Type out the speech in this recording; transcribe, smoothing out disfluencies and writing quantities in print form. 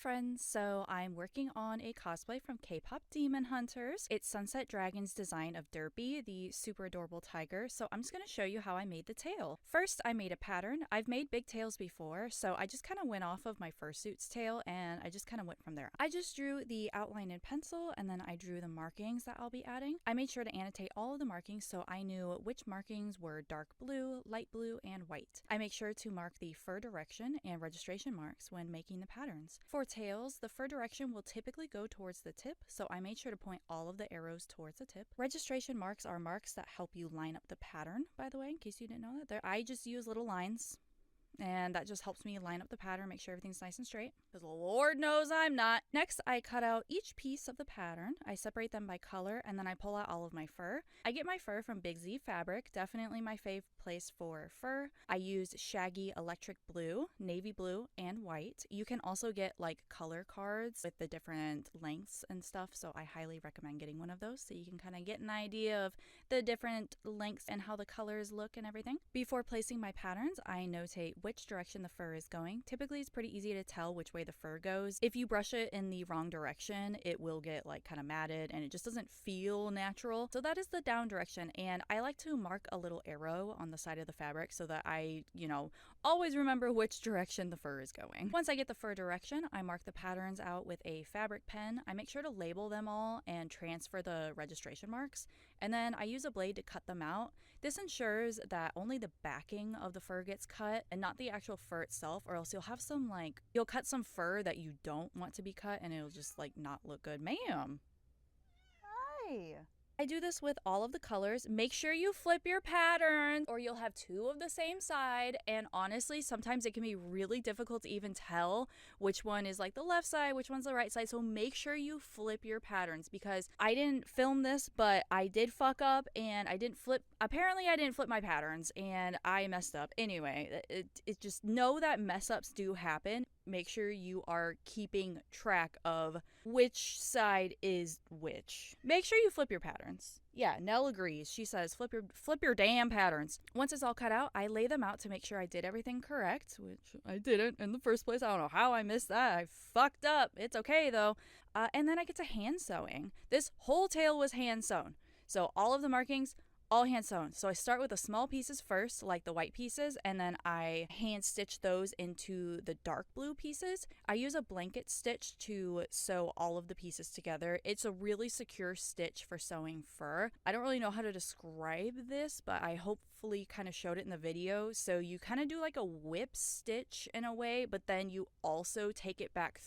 friends, so I'm working on a cosplay from K-pop Demon Hunters. It's Sunset Dragon's design of Derpy, the super adorable tiger, so I'm just going to show you how I made the tail. First, I made a pattern. I've made big tails before, so I just kind of went off of my fursuit's tail and I just kind of went from there. I just drew the outline in pencil and then I drew the markings that I'll be adding. I made sure to annotate all of the markings so I knew which markings were dark blue, light blue, and white. I make sure to mark the fur direction and registration marks when making the patterns. For tails, the fur direction will typically go towards the tip, so I made sure to point all of the arrows towards the tip. Registration marks are marks that help you line up the pattern, by the way, in case you didn't know that. I just use little lines, and that just helps me line up the pattern, make sure everything's nice and straight, because Lord knows I'm not. Next, I cut out each piece of the pattern. I separate them by color, and then I pull out all of my fur. I get my fur from BigZ Fabric, definitely my fave place for fur. I used shaggy electric blue, navy blue, and white. You can also get like color cards with the different lengths and stuff, so I highly recommend getting one of those so you can kind of get an idea of the different lengths and how the colors look and everything. Before placing my patterns, I notate which direction the fur is going. Typically, it's pretty easy to tell which way the fur goes. If you brush it in the wrong direction, it will get like kind of matted and it just doesn't feel natural. So that is the down direction, and I like to mark a little arrow on the side of the fabric so that I, always remember which direction the fur is going. Once I get the fur direction, I mark the patterns out with a fabric pen. I make sure to label them all and transfer the registration marks, and then I use a blade to cut them out. This ensures that only the backing of the fur gets cut and not the actual fur itself, or else you'll have you'll cut some fur that you don't want to be cut and it'll just not look good. Ma'am. Hi. I do this with all of the colors. Make sure you flip your pattern or you'll have two of the same side, and honestly sometimes it can be really difficult to even tell which one is like the left side, which one's the right side. So make sure you flip your patterns, because I didn't film this, but I did fuck up and I didn't flip my patterns and I messed up. Anyway, it just know that mess ups do happen. Make sure you are keeping track of which side is which. Make sure you flip your patterns. Yeah, Nell agrees. She says flip your damn patterns. Once it's all cut out, I lay them out to make sure I did everything correct, which I didn't in the first place. I don't know how I missed that. I fucked up. It's okay though. And then I get to hand sewing. This whole tail was hand sewn. So all of the markings, all hand sewn. So I start with the small pieces first, like the white pieces, and then I hand stitch those into the dark blue pieces. I use a blanket stitch to sew all of the pieces together. It's a really secure stitch for sewing fur. I don't really know how to describe this, but I hopefully kind of showed it in the video. So you kind of do like a whip stitch in a way, but then you also take it back